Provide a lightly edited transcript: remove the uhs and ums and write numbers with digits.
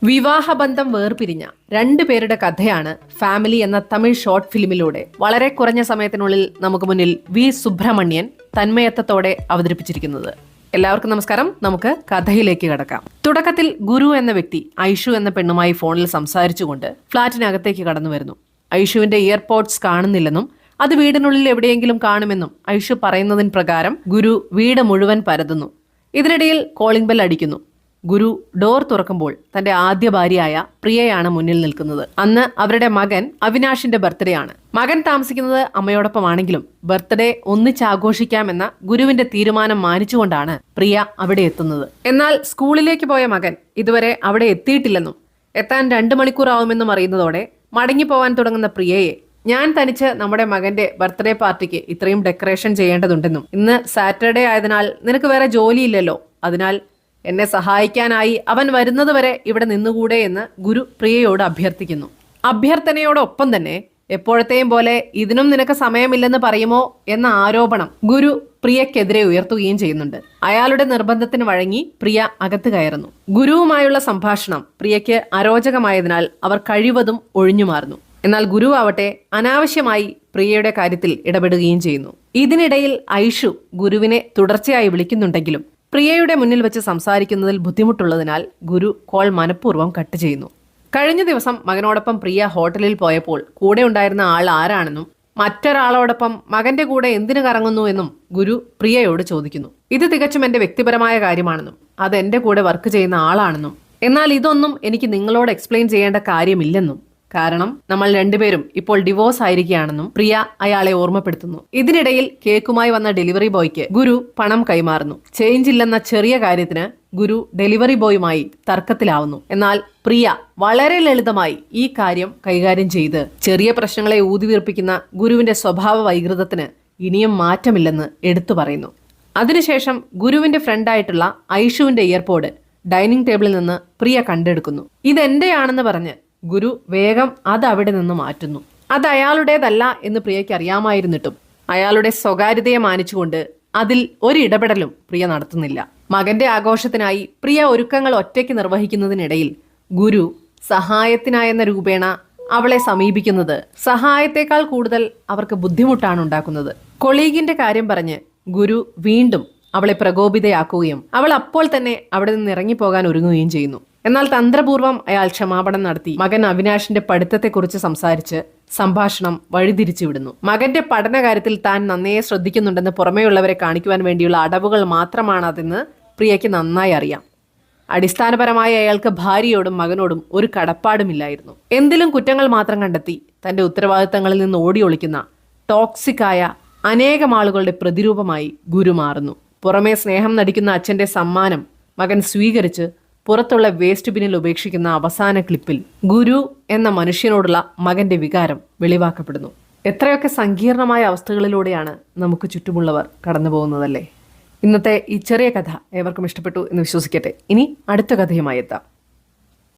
വിവാഹബന്ധം വേർപിരിഞ്ഞ രണ്ടുപേരുടെ കഥയാണ് ഫാമിലി എന്ന തമിഴ് ഷോർട്ട് ഫിലിമിലൂടെ വളരെ കുറഞ്ഞ സമയത്തിനുള്ളിൽ നമുക്ക് മുന്നിൽ വി സുബ്രഹ്മണ്യൻ തന്മയത്വത്തോടെ അവതരിപ്പിച്ചിരിക്കുന്നത്. എല്ലാവർക്കും നമസ്കാരം. നമുക്ക് കഥയിലേക്ക് കടക്കാം. തുടക്കത്തിൽ ഗുരു എന്ന വ്യക്തി ഐഷു എന്ന പെണ്ണുമായി ഫോണിൽ സംസാരിച്ചുകൊണ്ട് ഫ്ളാറ്റിനകത്തേക്ക് കടന്നു വരുന്നു. ഐഷുവിന്റെ ഇയർപോഡ്സ് കാണുന്നില്ലെന്നും അത് വീടിനുള്ളിൽ എവിടെയെങ്കിലും കാണുമെന്നും ഐഷു പറയുന്നതിന് പ്രകാരം ഗുരു വീട് മുഴുവൻ പരതുന്നു. ഇതിനിടയിൽ കോളിംഗ് ബെൽ അടിക്കുന്നു. ഗുരു ഡോർ തുറക്കുമ്പോൾ തന്റെ ആദ്യ ഭാര്യയായ പ്രിയയാണ് മുന്നിൽ നിൽക്കുന്നത്. അന്ന് അവരുടെ മകൻ അവിനാഷിന്റെ ബർത്ത്ഡേ ആണ്. മകൻ താമസിക്കുന്നത് അമ്മയോടൊപ്പമാണെങ്കിലും ബർത്ത്ഡേ ഒന്നിച്ചാഘോഷിക്കാമെന്ന ഗുരുവിന്റെ തീരുമാനം മാനിച്ചുകൊണ്ടാണ് പ്രിയ അവിടെ എത്തുന്നത്. എന്നാൽ സ്കൂളിലേക്ക് പോയ മകൻ ഇതുവരെ അവിടെ എത്തിയിട്ടില്ലെന്നും എത്താൻ 2 മണിക്കൂർ ആവുമെന്നും അറിയുന്നതോടെ മടങ്ങിപ്പോവാൻ തുടങ്ങുന്ന പ്രിയയെ ഞാൻ തനിച്ച് നമ്മുടെ മകന്റെ ബർത്ത്ഡേ പാർട്ടിക്ക് ഇത്രയും ഡെക്കറേഷൻ ചെയ്യേണ്ടതുണ്ടെന്നും ഇന്ന് സാറ്റർഡേ ആയതിനാൽ നിനക്ക് വേറെ ജോലിയില്ലല്ലോ, അതിനാൽ എന്നെ സഹായിക്കാനായി അവൻ വരുന്നതുവരെ ഇവിടെ നിന്നുകൂടെ എന്ന് ഗുരു പ്രിയയോട് അഭ്യർത്ഥിക്കുന്നു. അഭ്യർത്ഥനയോടൊപ്പം തന്നെ എപ്പോഴത്തെയും പോലെ ഇതിനും നിനക്ക് സമയമില്ലെന്ന് പറയുമോ എന്ന ആരോപണം ഗുരു പ്രിയക്കെതിരെ ഉയർത്തുകയും ചെയ്യുന്നുണ്ട്. അയാളുടെ നിർബന്ധത്തിന് വഴങ്ങി പ്രിയ അകത്ത് കയറുന്നു. ഗുരുവുമായുള്ള സംഭാഷണം പ്രിയയ്ക്ക് അരോചകമായതിനാൽ അവർ കഴിവതും ഒഴിഞ്ഞുമാറുന്നു. എന്നാൽ ഗുരു ആവട്ടെ അനാവശ്യമായി പ്രിയയുടെ കാര്യത്തിൽ ഇടപെടുകയും ചെയ്യുന്നു. ഇതിനിടയിൽ ഐഷു ഗുരുവിനെ തുടർച്ചയായി വിളിക്കുന്നുണ്ടെങ്കിലും പ്രിയയുടെ മുന്നിൽ വെച്ച് സംസാരിക്കുന്നതിൽ ബുദ്ധിമുട്ടുള്ളതിനാൽ ഗുരു കോൾ മനഃപൂർവ്വം കട്ട് ചെയ്യുന്നു. കഴിഞ്ഞ ദിവസം മകനോടൊപ്പം പ്രിയ ഹോട്ടലിൽ പോയപ്പോൾ കൂടെ ഉണ്ടായിരുന്ന ആൾ ആരാണെന്നും മറ്റൊരാളോടൊപ്പം മകന്റെ കൂടെ എന്തിനു കറങ്ങുന്നു എന്നും ഗുരു പ്രിയയോട് ചോദിക്കുന്നു. ഇത് തികച്ചും എന്റെ വ്യക്തിപരമായ കാര്യമാണെന്നും അത് എന്റെ കൂടെ വർക്ക് ചെയ്യുന്ന ആളാണെന്നും എന്നാൽ ഇതൊന്നും എനിക്ക് നിങ്ങളോട് എക്സ്പ്ലെയിൻ ചെയ്യേണ്ട കാര്യമില്ലെന്നും കാരണം നമ്മൾ രണ്ടുപേരും ഇപ്പോൾ ഡിവോഴ്സ് ആയിരിക്കുകയാണെന്നും പ്രിയ അയാളെ ഓർമ്മപ്പെടുത്തുന്നു. ഇതിനിടയിൽ കേക്കുമായി വന്ന ഡെലിവറി ബോയ്ക്ക് ഗുരു പണം കൈമാറുന്നു. ചേഞ്ച് ഇല്ലെന്ന ചെറിയ കാര്യത്തിന് ഗുരു ഡെലിവറി ബോയുമായി തർക്കത്തിലാവുന്നു. എന്നാൽ പ്രിയ വളരെ ലളിതമായി ഈ കാര്യം കൈകാര്യം ചെയ്ത് ചെറിയ പ്രശ്നങ്ങളെ ഊതിവീർപ്പിക്കുന്ന ഗുരുവിന്റെ സ്വഭാവ വൈകൃതത്തിന് ഇനിയും മാറ്റമില്ലെന്ന് എടുത്തു പറയുന്നു. അതിനുശേഷം ഗുരുവിന്റെ ഫ്രണ്ടായിട്ടുള്ള ഐഷുവിന്റെ ഇയർപോഡ് ഡൈനിങ് ടേബിളിൽ നിന്ന് പ്രിയ കണ്ടെടുക്കുന്നു. ഇതെന്റെയാണെന്ന് പറഞ്ഞ് ഗുരു വേഗം അത് അവിടെ നിന്ന് മാറ്റുന്നു. അത് അയാളുടേതല്ല എന്ന് പ്രിയയ്ക്ക് അറിയാമായിരുന്നിട്ടും അയാളുടെ സ്വകാര്യതയെ മാനിച്ചുകൊണ്ട് അതിൽ ഒരിടപെടലും പ്രിയ നടത്തുന്നില്ല. മകന്റെ ആഘോഷത്തിനായി പ്രിയ ഒരുക്കങ്ങൾ ഒറ്റയ്ക്ക് നിർവഹിക്കുന്നതിനിടയിൽ ഗുരു സഹായത്തിനായെന്ന രൂപേണ അവളെ സമീപിക്കുന്നത് സഹായത്തെക്കാൾ കൂടുതൽ അവർക്ക് ബുദ്ധിമുട്ടാണ് ഉണ്ടാക്കുന്നത്. കൊളീഗിന്റെ കാര്യം പറഞ്ഞ് ഗുരു വീണ്ടും അവളെ പ്രകോപിതയാക്കുകയും അവൾ അപ്പോൾ തന്നെ അവിടെ നിന്ന് ഇറങ്ങിപ്പോകാൻ ഒരുങ്ങുകയും ചെയ്യുന്നു. എന്നാൽ തന്ത്രപൂർവ്വം അയാൾ ക്ഷമാപണം നടത്തി മകൻ അവിനാഷിന്റെ പഠിത്തത്തെക്കുറിച്ച് സംസാരിച്ച് സംഭാഷണം വഴിതിരിച്ചു വിടുന്നു. മകന്റെ പഠനകാര്യത്തിൽ താൻ നന്നേ ശ്രദ്ധിക്കുന്നുണ്ടെന്ന് പുറമേയുള്ളവരെ കാണിക്കുവാൻ വേണ്ടിയുള്ള അടവുകൾ മാത്രമാണ് അതെന്ന് പ്രിയയ്ക്ക് നന്നായി അറിയാം. അടിസ്ഥാനപരമായി അയാൾക്ക് ഭാര്യയോടും മകനോടും ഒരു കടപ്പാടുമില്ലായിരുന്നു. എന്തിലും കുറ്റങ്ങൾ മാത്രം കണ്ടെത്തി തന്റെ ഉത്തരവാദിത്തങ്ങളിൽ നിന്ന് ഓടി ഒളിക്കുന്ന ടോക്സിക്കായ അനേകം ആളുകളുടെ പ്രതിരൂപമായി ഗുരു മാറുന്നു. പുറമേ സ്നേഹം നടിക്കുന്ന അച്ഛന്റെ സമ്മാനം മകൻ സ്വീകരിച്ച് പുറത്തുള്ള വേസ്റ്റ് ബിന്നിൽ ഉപേക്ഷിക്കുന്ന അവസാന ക്ലിപ്പിൽ ഗുരു എന്ന മനുഷ്യനോടുള്ള മകന്റെ വികാരം വെളിവാക്കപ്പെടുന്നു. എത്രയൊക്കെ സങ്കീർണമായ അവസ്ഥകളിലൂടെയാണ് നമുക്ക് ചുറ്റുമുള്ളവർ കടന്നു പോകുന്നതല്ലേ. ഇന്നത്തെ ഈ ചെറിയ കഥ ഏവർക്കും ഇഷ്ടപ്പെട്ടു എന്ന് വിശ്വസിക്കട്ടെ. ഇനി അടുത്ത കഥയുമായി എത്താം.